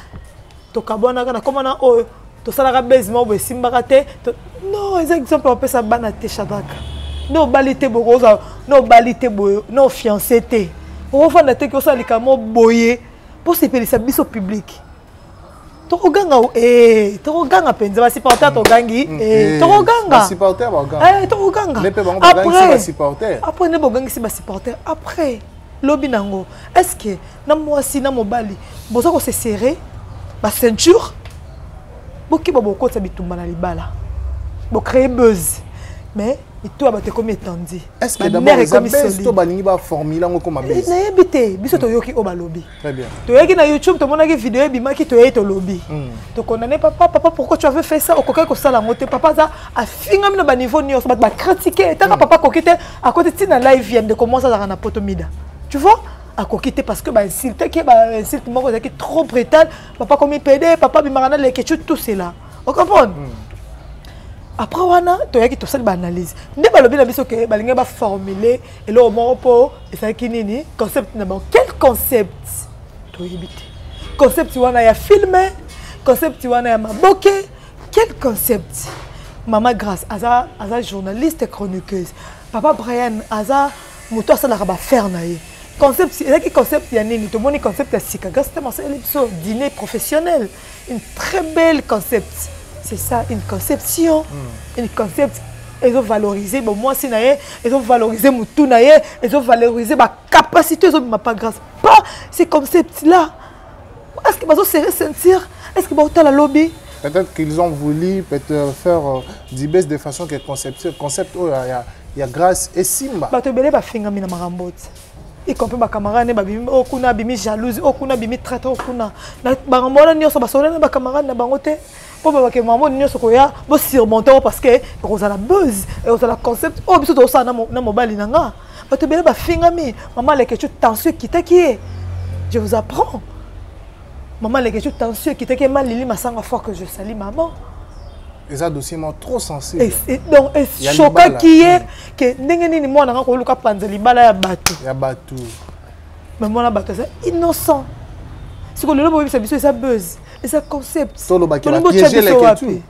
Speaker 1: to kabona kana komana o to sala base mo be simbaka te non les exemples on peut ça bana te Shadrach no balité bokoza no balité boyo no fiancé te o fanda te ko sala kamo boye pour se pelisa biso public to ganga penza ba supporter to gangi to ganga
Speaker 3: supporter ba ganga
Speaker 1: to ganga
Speaker 3: ne pe bango ba gangi supporter
Speaker 1: après ne bo gangi si ba supporter après lobi nango est-ce que na mwasi na mobali bozo ko se serrer ba ceinture boki ba boko sa bitumba na libala bo créer buzz mais et toi ba te comme étendi
Speaker 3: est-ce que d'abord les buzz to balingi ba formula ngo comme buzz
Speaker 1: na yebité biso to yoki o ba lobby
Speaker 3: très bien
Speaker 1: to yoki na YouTube to monaki vidéo e bimaki to yoki to lobby to condamner papa pourquoi tu avais fait ça au coquet ko sala ngote papa za a finga na ba niveau ni so ba critiquer tant papa kokite à côté tina live vient de commencer à na potomida tu vois à coquiter parce que bah insulte qui bah insulte moi qui trop brutal papa comme il pédé papa bimarana les que tout c'est là on comprend après wana to yaki to sel ba analyse ndé ba lobi na biso ke ba linga ba formuler et là au moment po et ça qui nini concept na bon quel concept to yibite concept wana ya filmer concept wana ya maboke quel concept maman Grâce aza journaliste et chroniqueuse papa Brian aza moto ça la ba faire na ye concept c'est qui concept ya nini to moni concept ya sika gastement c'est l'épisode dîner professionnel une très belle concept c'est ça une conception une concept ils ont valorisé bon moi si naé ils ont valorisé mutu naé ils ont valorisé ma capacité ils ont ma pas grâce pas ces concepts là est-ce que bazo se ressentir est-ce que ba la lobby
Speaker 3: peut-être qu'ils ont voulu peut-être faire du baisse de façon que concept oh il y a Grâce et Simba
Speaker 1: ba to belé ba finga mina maramboti y compris ma camarade ba bimi okuna bimi jalouse okuna bimi traite okuna na bangola nyoso basona na ba camarade na bangote po ba ke maman nyoso ko ya bo surmonter parce que rozala buzz et rozala concept oh biso to ça na mobile nanga ba te bele ba fingami maman les que tension qui je vous apprends maman les que tension qui mal lili masanga fort que je salue maman
Speaker 3: C'est un dossier trop sensible.
Speaker 1: Donc, choquant qui est que n'engeni ni moi n'a pas luka panza libala ya bateau.
Speaker 3: Ya bateau.
Speaker 1: Mais moi na bateau c'est innocent. Si que le boy c'est ça buzz, et ça concept.
Speaker 3: Solo ba qui va piéger les Ketchou.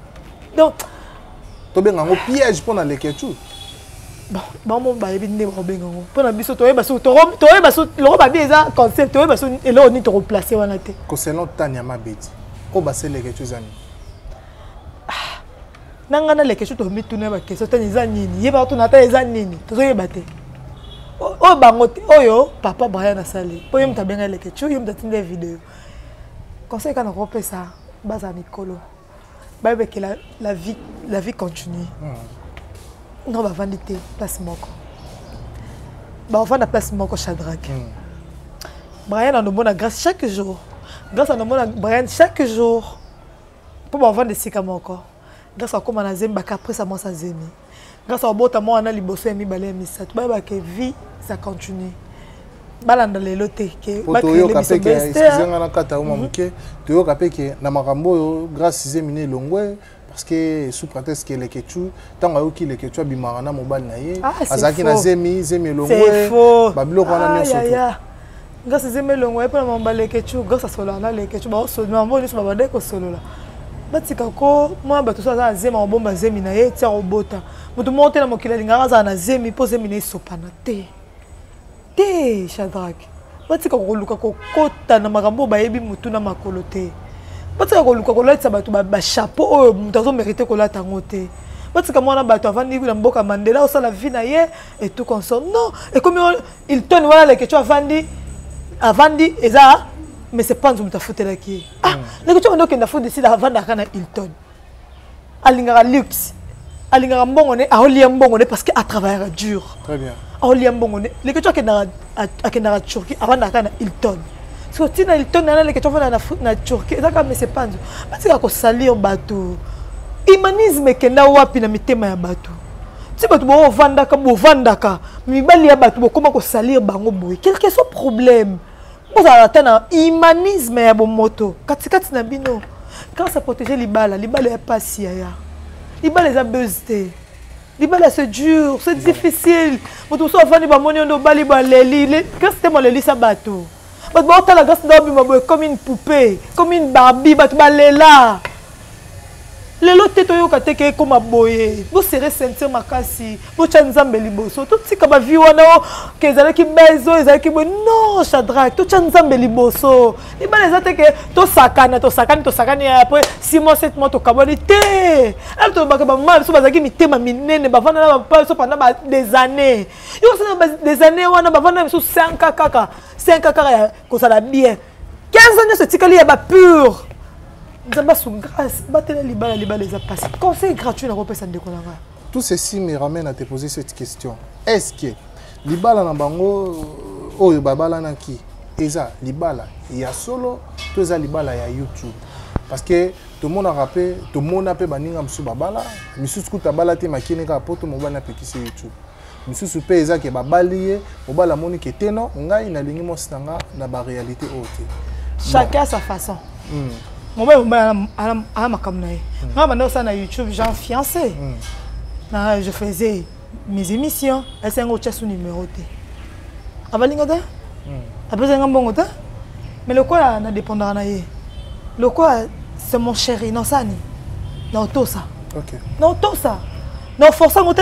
Speaker 1: Donc,
Speaker 3: to benga ngo piège pour na les Ketchou.
Speaker 1: Bon mon ba ebi ndé robenga ngo. Pour na biso to yeba so to yeba so le roba bi eza concept to yeba so et là on ni te replacer wana te.
Speaker 3: Ko selon Tanya Mabeti. Ko ba c'est les Ketchou zani.
Speaker 1: Nangana les Ketchou to mi tourner ba question tani za nini. Yeba to na ta eza nini. To zo yeba te. Oh bangote oyo papa Brian a salé. Po yem ta benga les Ketchou yem ta tinde vidéo. Conseil quand on repère ça, basa mikolo. Bah que la vie continue. Non va vendre place moko. Bah on va la place moko Shadrack. Brian a nos bonnes grâce chaque jour. Grâce à nos bonnes Brian chaque jour. Pour on vendre des sikama encore. Grâce à comment on a zemi bah après ça moi ça zemi. Grâce à bota moi on a liboso mi balé mi ça. Bah que vie ça continue. Balanda le loté que
Speaker 3: ba créer les best. Excusez-moi na kata uma muke. Toyo kapé que na makambo grâce zemi longwe. Parce que sous prétexte que les Ketchou, tant que les Ketchou bimarana mobile naie, azaki na zemi longwe, babilo kwana nyoso.
Speaker 1: Grâce à zemi longwe pour mobile les Ketchou, grâce à cela na les Ketchou ba solo na mboni so babade ko solo la. Batika ko moi ba to ça zemi en bomba zemi naie tia robota. Mutu monte na mokila linga za na zemi po zemi na sopana te. Te Shadrack. Batika ko luka ko kota na makambo ba yebi mutu na makolo te. Batika ko luka ko lata bato ba chapeau oyo mutazo mériter ko lata ngote. Batika mwana bato avandi na mboka Mandela au la vie na ye et tout comme ça. Non, et comme il tonne voilà les Ketchou avandi eza mais c'est pas nzumuta fotela ki. Ah, les Ketchou ndo ke na fo décide avanda kana Hilton. Alingara luxe. Alingara mbongone a olia mbongone parce que a travailler dur.
Speaker 3: Très bien.
Speaker 1: A olia mbongone. Les Ketchou ke na Turquie avanda kana Hilton. So tina Hilton na les Ketchou na Turquie ezaka mais c'est pas nzo. Batika ko salir bato. Humanisme kenda wapi na mitema ya bato. Si bato bo vandaka mibali ya bato bo koma ko salir bango boy. Quel que soit problème. Vous avez un humanisme ya bomoto. Katikati na bino. Quand ça protéger libala ya pasi ya. Libala za beuzte. Libala c'est dur, c'est difficile. Moto so avani ba moni ndo bali ba leli. Quand c'était mon leli sa bato. Bato ba otala grâce d'obi maboy comme une poupée, comme une Barbie bato ba lela. Lelo teto yo kateke ko maboye. Bo serrer ceinture makasi. Bo chanzambe liboso. Tout tika ba vi wana ke ezalaki bezo, ezalaki bo non Shadrack, to chanzambe liboso. Libala ezate ke to sakani après 6 mois 7 mois to kaboni te. Alors to ba mama so bazaki mitema minene ba vana na ba so pendant des années. Yo so des années wana ba vana so 5 kaka ya ko sala bien. 15 ans ce tikali ya ba pur. Grâce, conseil gratuit
Speaker 3: tout ceci me ramène à te poser cette question. Est-ce que libala na bango oyo babala na ki eza libala ya solo to eza libala ya YouTube? Parce que tout le monde a rappelé, tout le monde a fait baninga msu babala, msu skuta bala te makine ka poto mobala na peki sur YouTube. Msu supe eza ke babaliye mobala moni ke teno ngai na lingi mosanga na ba réalité haute.
Speaker 1: Chacun sa façon. Moi, je YouTube, j'ai fiancé. Je faisais mes émissions. C'est un autre numéro. Mais le quoi, na dépendant le quoi, c'est mon chéri, non ça ni. Non tout ça.
Speaker 3: OK.
Speaker 1: Non tout ça. Non forçant au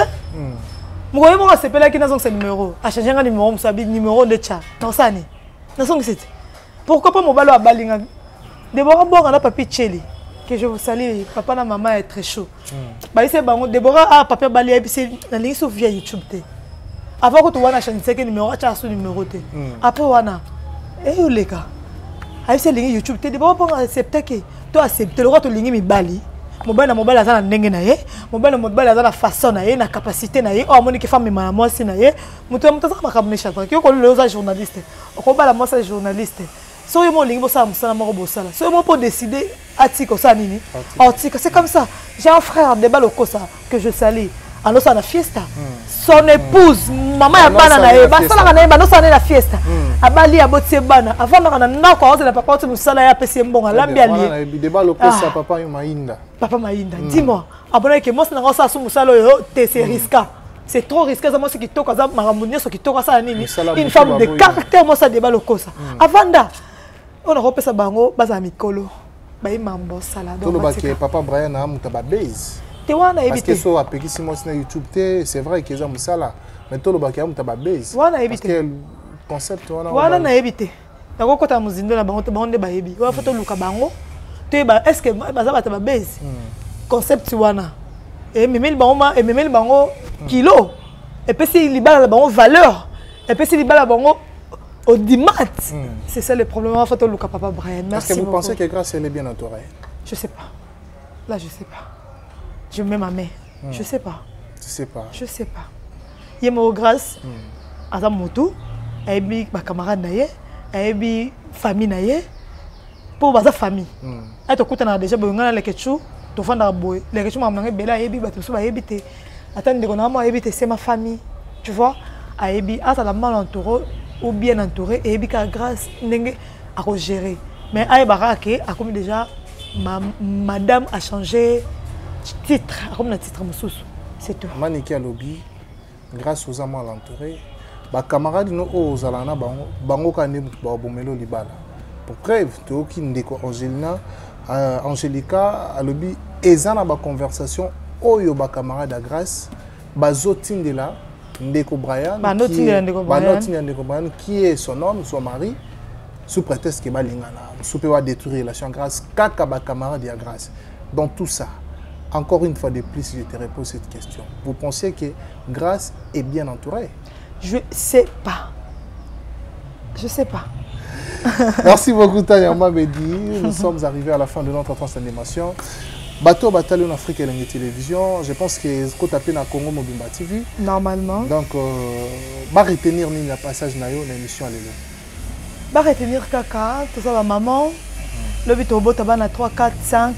Speaker 1: moi moi c'est pas là qui n'a son numéro. À changer un numéro, ça numéro de chat. Non ça ni. Non son c'est. Pourquoi pas mon ballon à balinga? Déborah Bora na papi Tcheli que je vous salue, papa na maman est très chaud. Bah c'est bon, Déborah papa bali et puis c'est la ligne sur via YouTube té. Avant que tu vois na chaîne c'est que numéro a sur numéro té. Après wana eh les gars. Avec c'est ligne YouTube té Déborah pour accepter que tu acceptes le droit de ligne mi bali. Mobile azana ndenge na ye, mobile azana façon na ye na capacité na ye. Oh moni que femme ma moi c'est na ye. Mutu ça makamne chata. Ko le journaliste. Ko bala moi c'est journaliste. Si vous avez pour décider, c'est comme ça. J'ai un frère de Balokosa que je salue. alors ça na fiesta son épouse maman ya bana na ye basala na ye bano ça na fiesta abali abotie bana avant na ndako azo na papa tu musala ya pesi mbonga lambi ali
Speaker 3: débat lokosa papa yo mainda
Speaker 1: dis-moi abona que moi na ngosa su musala yo te c'est risqué. C'est trop risqué ça moi ce qui toka za marambunia ce qui toka ça nini une femme de caractère moi ça débat lokosa avanda on a repesa bango baza mikolo ba mambo sala
Speaker 3: donc papa Brian a muta ba base parce que so apeki si moi sur YouTube c'est vrai que ça musala mais tout le baki a muta ba base parce que le concept
Speaker 1: wana na ebité nako kota muzindo na bango te bango ba yebi wa photo luka bango te ba est-ce que baza ba ta base concept wana et memeli bango kilo et puis si libala bango valeur et puis si libala bango au dimat c'est ça le problème en fait au Luka papa Brian merci.
Speaker 3: Est-ce que vous pensez que Grâce elle est bien entourée?
Speaker 1: Je sais pas, là je sais pas, je mets ma main je sais pas yemo Grâce aza moto ayebi ba camarade na ye ayebi famille na ye pour baza famille ato kutana déjà boyongana le kechu to fanda boy le kechu mamanga bela ayebi bato so bayebi te attendre qu'on a moi ayebi te c'est ma famille tu vois ayebi ata la mal entouré ou bien entouré et ayebi ka Grâce ndenge à gérer mais ayebaka ke a comme déjà madame a changé titre comme le titre mususu c'est tout
Speaker 3: maniki à lobby Grâce aux amants l'entouré ba camarade no ozalana bango kane ba bomelo libala pour preuve to ki ndeko Angelica à lobby ezana ba conversation oyo ba camarade à Grâce bazotindela ndeko Brian qui est son homme son mari sous prétexte que balingana sous peut détruire relation Grâce kaka ba camarade à Grâce dans tout ça. Encore une fois de plus, je te repose cette question. Vous pensez que Grâce est bien entourée?
Speaker 1: Je sais pas.
Speaker 3: Merci beaucoup Tania Mabedi. Nous sommes arrivés à la fin de notre transformation. Bateau Bataillon Afrique et la télévision. Je pense que ce qu'on appelle dans Congo Mobimba TV.
Speaker 1: Normalement.
Speaker 3: Donc, va retenir le passage dans l'émission.
Speaker 1: Va retenir Kaka, tout ça, la maman. Le but au bout, tu as 3, 4, 5.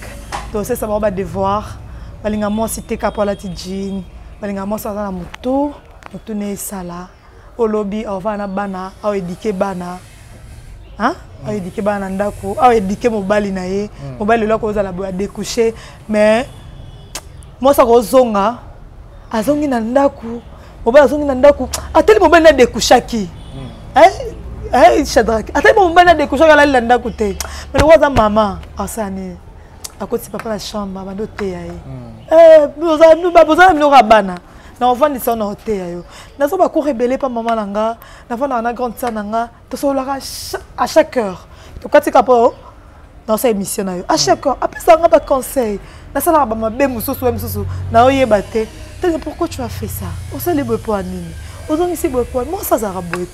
Speaker 1: Donc ça va devoir balinga mo cité kapola tidjin balinga mo ça na moto ne sala au lobby on va na bana au éduquer bana hein au éduquer bana ndako au éduquer mobali na ye mobali lo ko za la boya découcher mais moi ça ko zonga azongi na ndako mobali azongi na ndako ateli mobali na découchaki Shadrack ateli mobali na découchaki la ndako te mais le za maman asani à côté papa la chambre bando te yaye nous rabana na enfant ni son hotel yayo na so ba ko rebeller pa maman nanga na fana na grande sœur nanga to so la à chaque heure to katika po dans cette émission na yo à chaque heure après ça on ba conseil na sala ba mabe mususu na oyeba te pourquoi tu as fait ça on sait les beaux points nini ozongi si beaux points moi ça zara boete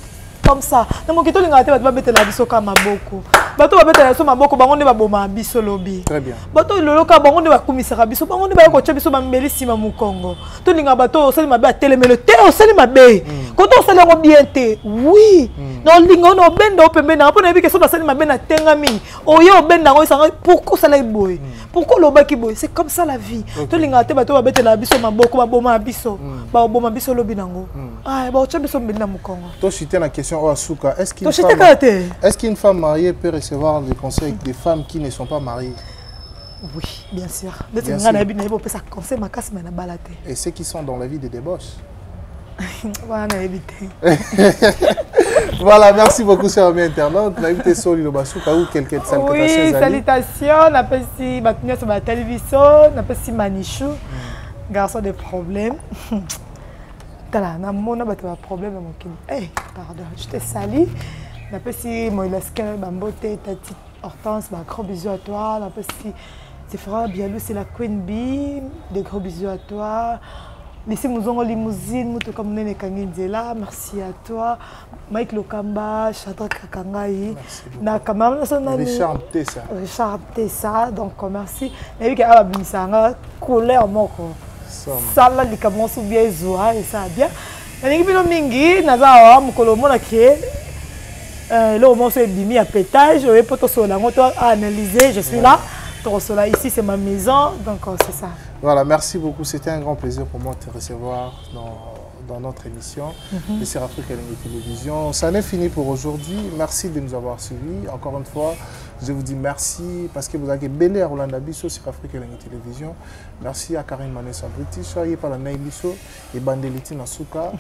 Speaker 1: comme ça na mokito linga te ba betela biso ka maboko bato ba betela so maboko bango ne ba boma biso lobi
Speaker 3: très bien
Speaker 1: bato loloka bango ne ba kumisaka biso bango ne ba ko tcha biso ba mbeli sima mu Congo to linga bato osali mabe atelemelo te osali mabe ko to osali ngo bien te oui non linga no benda opembe na pona ebike so basali mabe na tengami oyo benda ngo sanga pourquoi ça la boy pourquoi lobaki boy c'est comme ça la vie to linga te bato ba betela biso maboko ba boma biso ba boma biso lobi nango ah ba tcha biso mbeli na mu Congo
Speaker 3: to citer la question Asuka, est-ce qu'une femme mariée peut recevoir des conseils des femmes qui ne sont pas mariées?
Speaker 1: Oui, bien sûr.
Speaker 3: Et ceux qui sont dans la vie de débauche? Voilà, merci beaucoup, chers amis internautes. On a invité Soli Basuka ou quelques salutations.
Speaker 1: Oui, salutations. On a passé sur la télévision, on a passé Manichou, garçon de problèmes. On a un problème pardon, je te salue. On a passé Moïlaskel, Bambote, Tati Hortense, gros bisous à toi. On a passé Sephora Bialou, c'est la Queen Bee, des gros bisous à toi. Laissez Mouzongo Limousine, Moutou comme Nene Kangindela, merci à toi. Mike Lokamba, Shadrack Kakangaï,
Speaker 3: Richard
Speaker 1: Tessa, donc merci. Et puis, il y a une colère moko. Ça là les cameras sont bien zoa et ça bien. Et puis le mingi naza mukolo mona ke le moment c'est bimi à pétage et pour tout cela on doit analyser je suis là tout cela ici c'est ma maison donc c'est ça.
Speaker 3: Voilà, merci beaucoup. C'était un grand plaisir pour moi de te recevoir dans notre émission de Sir Afrique Elengi Télévision. Ça n'est fini pour aujourd'hui. Merci de nous avoir suivis. Encore une fois, je vous dis merci parce que vous avez belé à Rolanda Bisso sur Afrique Elengi Télévision. Merci à Karine Manessa British, à par la Naïbisso et Bandeliti Nasuka,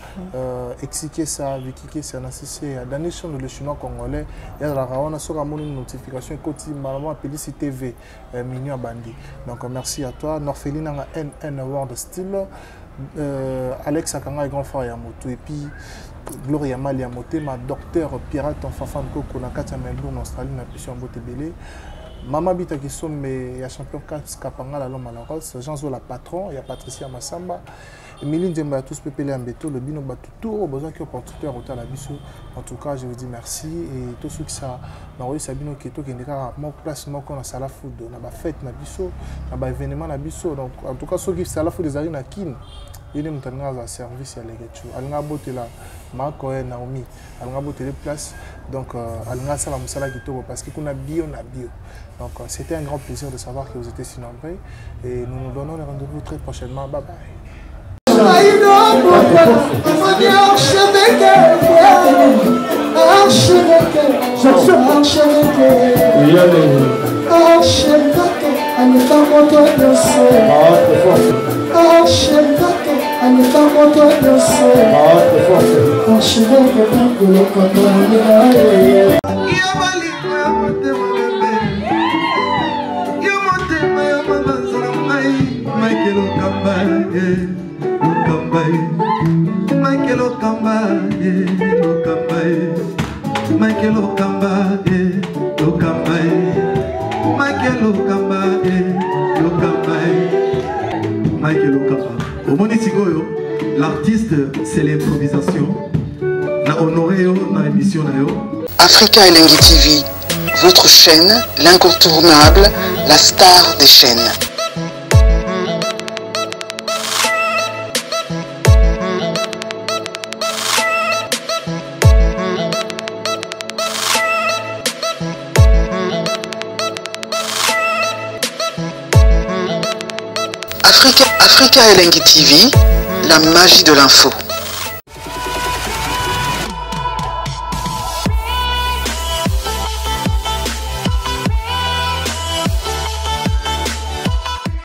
Speaker 3: Exike ça, Vikike ça, Nassissé, à Danishon le chinois congolais, et à la Raona sur la notification, côté Malama Pélici TV, Mignon Bandi. Donc merci à toi, Norfelina NN Award Style. Alex Akanga est grand frère Yamoto et puis Gloria Mali Yamote, ma docteur pirate en Fafan Koko na Katia Melbourne en Australie na pission en Botebele. Maman Bita qui sont mais ya champion Kapanga la l'homme à la rose, Jean-Zo la patron, il y a Patricia Massamba, Emilie Djemba tous Pepele Ambeto, le bino Batuto, au besoin qui opportunité à la biso. En tout cas, je vous dis merci et tout ce qui ça na oui Sabino Keto qui est mon place moi qu'on a sala food, na ba fête na biso, na ba événement na biso. Donc en tout cas ceux qui sala food des arines à Kin. Il est maintenant à service à l'église. Alanga Botela, Marco et Naomi, Alanga Botela place. Donc Alanga Salam Sala Gito parce qu'on a bio, on a bio. Donc c'était un grand plaisir de savoir que vous étiez si nombreux et nous nous donnons le rendez-vous très prochainement. Bye bye.
Speaker 5: L'artiste, c'est l'improvisation. Na honoré dans l'émission.
Speaker 6: Africa Elengi TV, votre chaîne, l'incontournable, la star des chaînes. Africa Elengi TV, la magie de l'info.